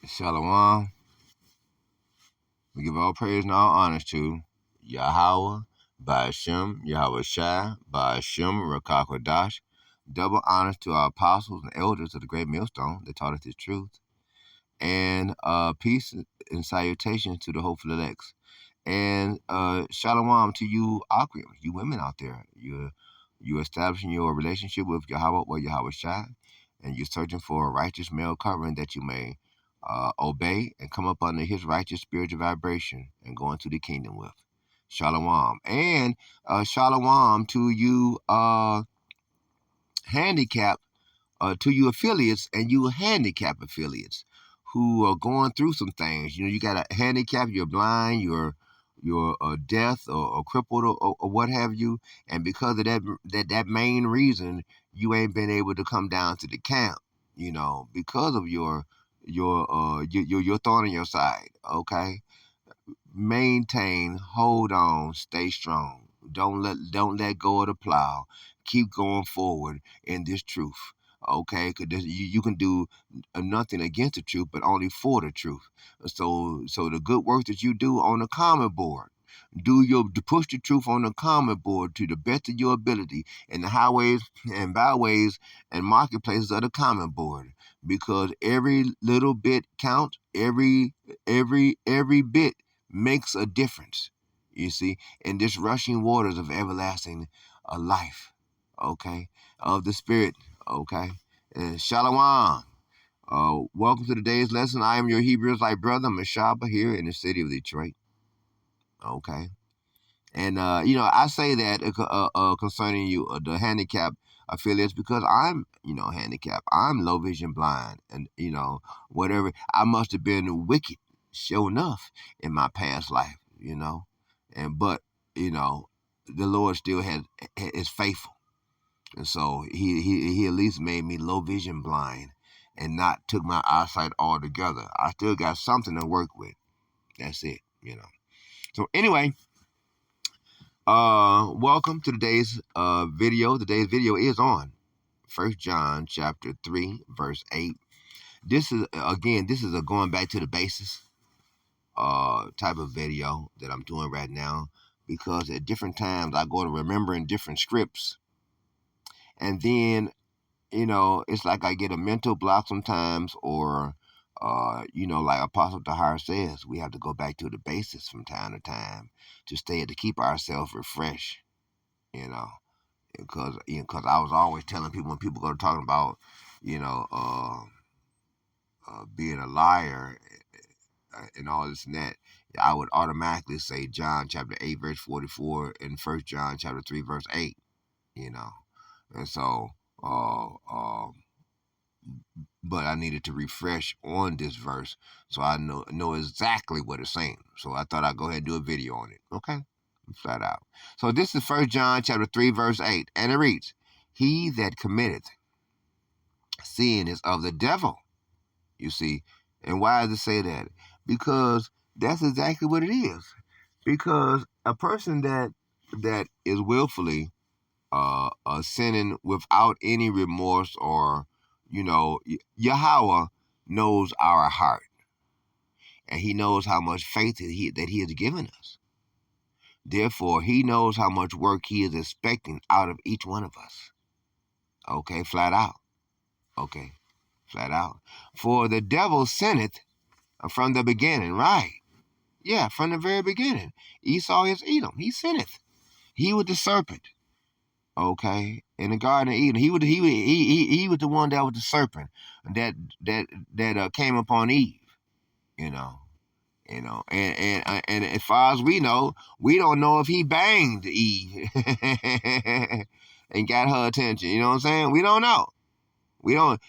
Shalom. We give all praise and all honors to Yahweh, Ba'ashem, Yahweh Shai, Ba'ashem, Rakakwadash. Double honors to our apostles and elders of the great millstone that taught us this truth. And peace and salutations to the hopeful elects. And shalom to you, Akim, you women out there. You're establishing your relationship with Yahweh or Yahweh Shai, and you're searching for a righteous male covering that you may obey and come up under his righteous spiritual vibration and go into the kingdom with. Shalom. And shalom to you handicap, to you affiliates and you handicap affiliates who are going through some things. You got a handicap, you're blind, you're deaf or crippled or what have you, and because of that main reason, you ain't been able to come down to the camp. Because of your thorn in your side. Okay, maintain, hold on, stay strong. Don't let go of the plow. Keep going forward in this truth. Okay, because you can do nothing against the truth, but only for the truth. So the good work that you do on the common board, to push the truth on the common board to the best of your ability in the highways and byways and marketplaces of the common board, because every little bit counts. Every bit makes a difference, you see, in this rushing waters of everlasting life, okay, of the spirit, okay. And shalom. Welcome to today's lesson. I am your Hebrew Israelite brother, Mashaba, here in the city of Detroit, okay. And, I say that concerning you, the handicap affiliates, because I'm, handicapped. I'm low vision blind. And, whatever. I must have been wicked, sure enough, in my past life, But, the Lord still is faithful. And so he at least made me low vision blind and not took my eyesight altogether. I still got something to work with. That's it, So anyway, welcome to today's video. Today's video is on 1 John chapter 3, verse 8. This is a going back to the basis type of video that I'm doing right now, because at different times I go to remembering different scripts, and then it's like I get a mental block sometimes, or like Apostle Tahar says, we have to go back to the basis from time to time to keep ourselves refreshed, because I was always telling people, when people go talking about being a liar and all this and that, I would automatically say John chapter 8 verse 44 and 1 John chapter 3 verse 8, and so but I needed to refresh on this verse so I know exactly what it's saying. So I thought I'd go ahead and do a video on it. Okay? Flat out. So this is 1 John chapter 3, verse 8. And it reads, "He that committeth sin is of the devil." You see. And why does it say that? Because that's exactly what it is. Because a person that is willfully sinning without any remorse, or Yahweh knows our heart, and he knows how much faith that he has given us. Therefore, he knows how much work he is expecting out of each one of us. Okay, flat out. Okay, flat out. For the devil sinneth from the beginning, right? Yeah, from the very beginning. Esau is Edom. He sinneth. He was the serpent. Okay, in the Garden of Eden, he was the one that was the serpent that came upon Eve. And as far as we know, we don't know if he banged Eve and got her attention. You know what I'm saying? We don't know.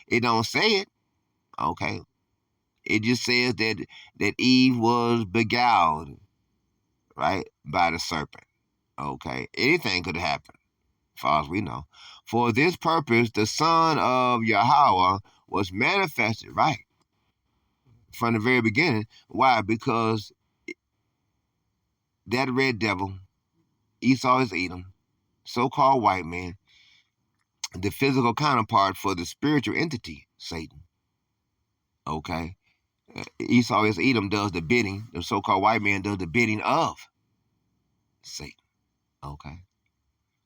It don't say it. Okay. It just says that Eve was beguiled, right, by the serpent. Okay. Anything could happen, as far as we know. For this purpose, the Son of Yahweh was manifested, right, from the very beginning. Why? Because that red devil, Esau is Edom, so-called white man, the physical counterpart for the spiritual entity, Satan. Okay? Esau is Edom does the bidding. The so-called white man does the bidding of Satan. Okay,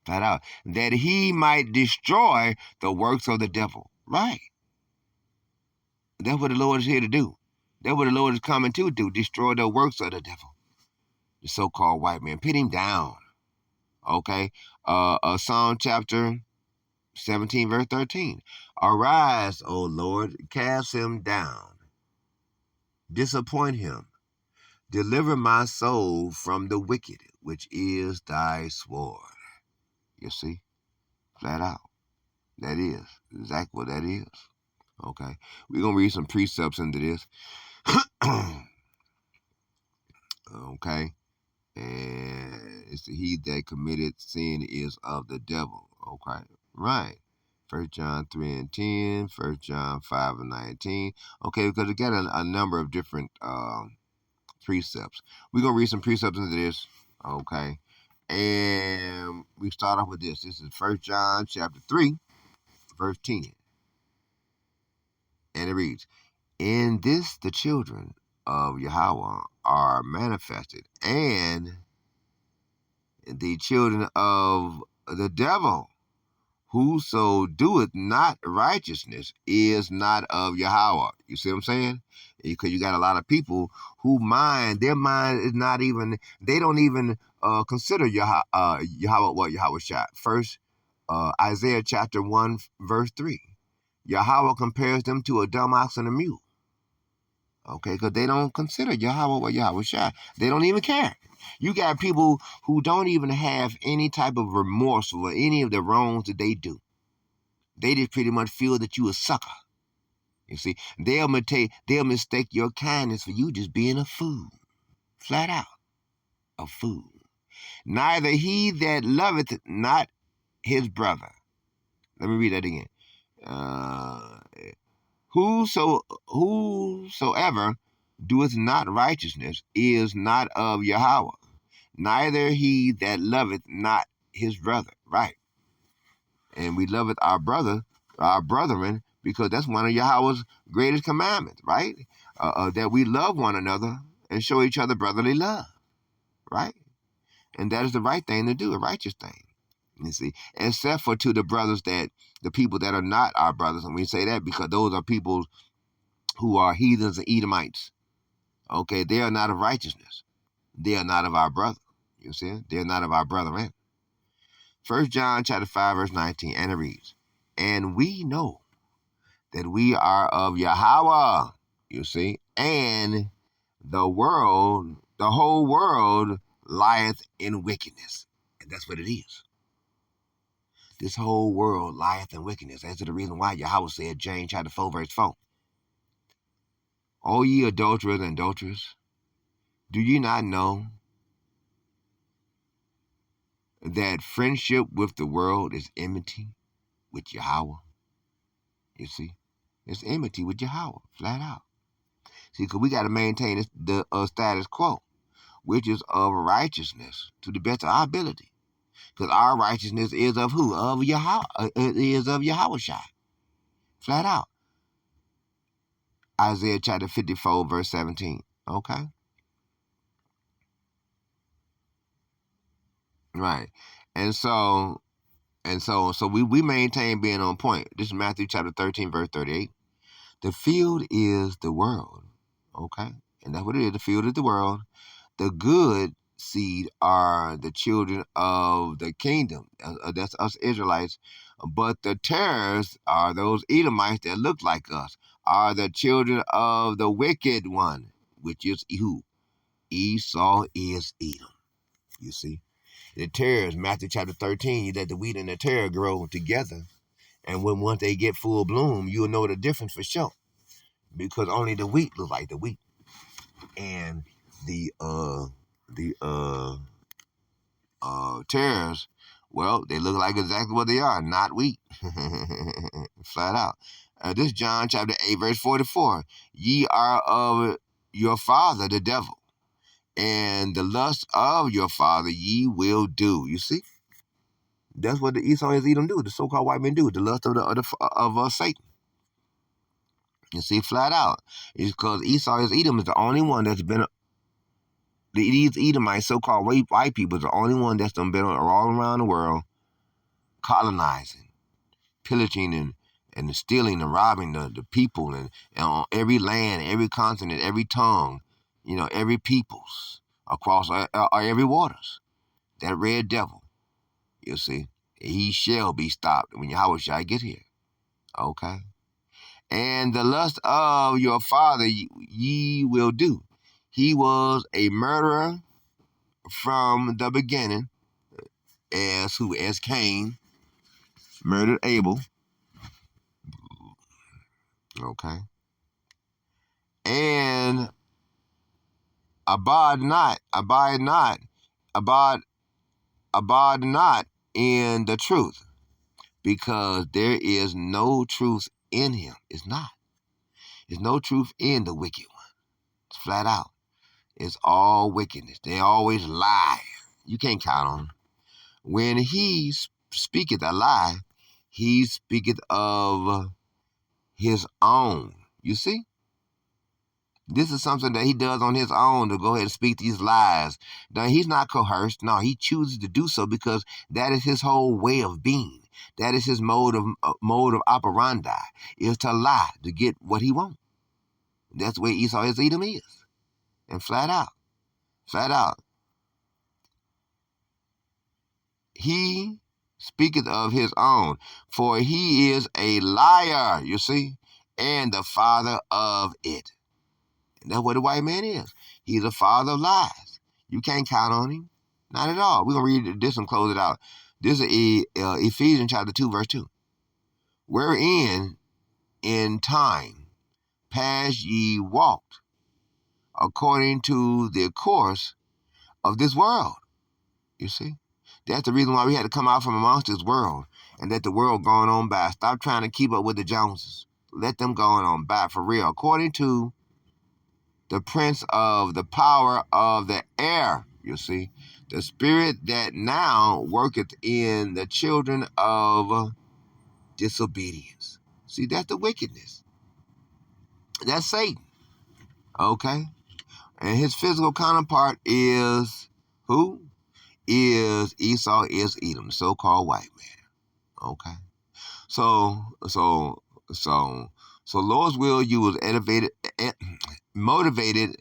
flat out, that he might destroy the works of the devil. Right. That's what the Lord is here to do. That's what the Lord is coming to do. Destroy the works of the devil. The so-called white man. Put him down. Okay. Psalm chapter 17, verse 13. Arise, O Lord, cast him down. Disappoint him. Deliver my soul from the wicked, which is thy sword. You see? Flat out. That is exactly what that is. Okay. We're going to read some precepts into this. Okay. And it's he that committed sin is of the devil. Okay. Right. 1 John 3 and 10, 1 John 5 and 19. Okay, because we got a number of different precepts. We're going to read some precepts into this. Okay. And we start off with this. This is 1 John chapter 3, verse 10. And it reads, in this the children of Yahweh are manifested, and the children of the devil. Whoso doeth not righteousness is not of Yahweh. You see what I'm saying? Because you got a lot of people who their mind is not even, they don't even consider Yahweh what Yahweh shot. First, Isaiah chapter 1, verse 3. Yahweh compares them to a dumb ox and a mule. Okay, because they don't consider Yahweh what Yahweh shot. They don't even care. You got people who don't even have any type of remorse for any of the wrongs that they do. They just pretty much feel that you a sucker. You see, they'll mistake your kindness for you just being a fool. Flat out, a fool. Neither he that loveth not his brother. Let me read that again. Whosoever doeth not righteousness is not of Yahweh, neither he that loveth not his brother. Right. And we loveth our brethren, because that's one of Yahweh's greatest commandments, right? That we love one another and show each other brotherly love, right? And that is the right thing to do, a righteous thing. You see, except for to the people that are not our brothers. And we say that because those are people who are heathens and Edomites. Okay, they are not of righteousness. They are not of our brother. You see, they are not of our brethren. 1 John chapter 5, verse 19, and it reads, and we know that we are of Yahweh, you see, and the whole world lieth in wickedness. And that's what it is. This whole world lieth in wickedness. That's the reason why Yahweh said, James chapter 4, verse 4. O ye adulterers and adulterers, do ye not know that friendship with the world is enmity with Yahweh? You see, it's enmity with Yahweh, flat out. See, because we got to maintain the status quo, which is of righteousness to the best of our ability. Because our righteousness is of who? Of Yahweh. It is of Yahweh Shai. Flat out. Isaiah chapter 54, verse 17. Okay? Right. And so we maintain being on point. This is Matthew chapter 13, verse 38. The field is the world. Okay? And that's what it is. The field is the world. The good seed are the children of the kingdom. That's us Israelites. But the tares are those Edomites that look like us, are the children of the wicked one, which is who? Esau is Edom. You see? The tares, Matthew chapter 13, you let the wheat and the tare grow together. And once they get full bloom, you'll know the difference for sure. Because only the wheat looks like the wheat. And the tares, well, they look like exactly what they are, not wheat. Flat out. This John chapter 8, verse 44. Ye are of your father, the devil, and the lust of your father ye will do. You see? That's what the Esau and Edom do, the so-called white men do, the lust of Satan. You see, flat out. It's because Esau is Edom is the only one that's been, these Edomites, so-called white people, is the only one that's been all around the world colonizing, pillaging, and stealing and robbing the people, and on every land, every continent, every tongue, every peoples across every waters. That red devil, you see, he shall be stopped when Yahweh shall get here. Okay? And the lust of your father ye will do. He was a murderer from the beginning, as Cain murdered Abel. Okay? And abide not in the truth, because there is no truth in him. It's not. There's no truth in the wicked one. It's flat out. It's all wickedness. They always lie. You can't count on them. When he speaketh a lie, he speaketh of his own. You see? This is something that he does on his own, to go ahead and speak these lies. Now, he's not coerced. No, he chooses to do so because that is his whole way of being. That is his mode of operandi, is to lie to get what he wants. That's where Esau is Edom is. And flat out. He speaketh of his own, for he is a liar, you see, and the father of it. And that's what the white man is. He's a father of lies. You can't count on him. Not at all. We're going to read this and close it out. This is Ephesians chapter 2, verse 2. Wherein in time past ye walked according to the course of this world. You see? That's the reason why we had to come out from amongst this world and let the world go on by. Stop trying to keep up with the Joneses. Let them go on by for real. According to the prince of the power of the air, you see, the spirit that now worketh in the children of disobedience. See, that's the wickedness. That's Satan. Okay? And his physical counterpart is who? Is Esau, is Edom, the so-called white man. Okay? So Lord's will, you was motivated,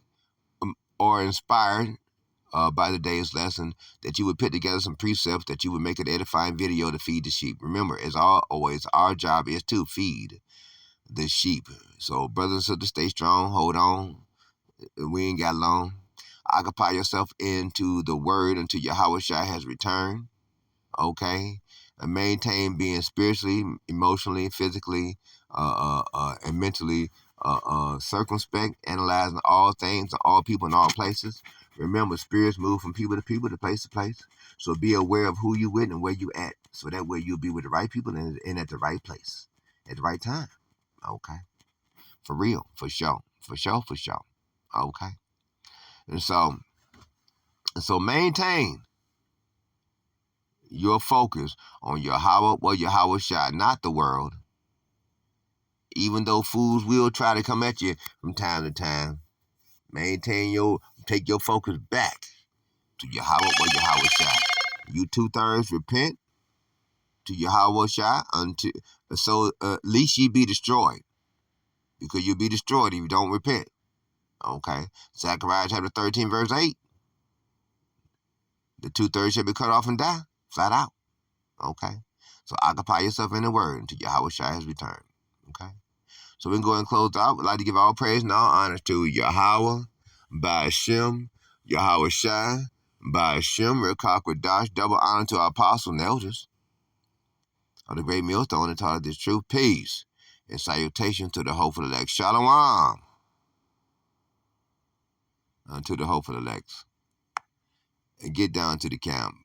or inspired by the day's lesson, that you would put together some precepts, that you would make an edifying video to feed the sheep. Remember, as always, our job is to feed the sheep. So, brothers and sisters, stay strong, hold on. We ain't got long. Occupy yourself into the word until Yahweh Shai has returned. Okay? And maintain being spiritually, emotionally, physically, and mentally circumspect, analyzing all things, all people, in all places. Remember, spirits move from people to people, to place to place. So be aware of who you with and where you at. So that way you'll be with the right people and at the right place at the right time. Okay? For real, for sure. Okay? And so maintain your focus on Yahweh Shai, not the world. Even though fools will try to come at you from time to time, take your focus back to Yahweh Shai. You 2/3 repent to Yahweh Shai, so least ye be destroyed, because you'll be destroyed if you don't repent. Okay, Zechariah chapter 13, verse 8. The 2/3 shall be cut off and die, flat out. Okay, so occupy yourself in the word until Yahweh Shai has returned. Okay. So we can go ahead and close out. We'd like to give all praise and all honor to Yahweh, Ba'ashem, Yahweh Shai, Ba'ashem, Rekak Radash. Double honor to our apostles and elders of the great millstone that taught us this truth. Peace and salutation to the hopeful elect. Shalom unto the hopeful elects. And get down to the camp.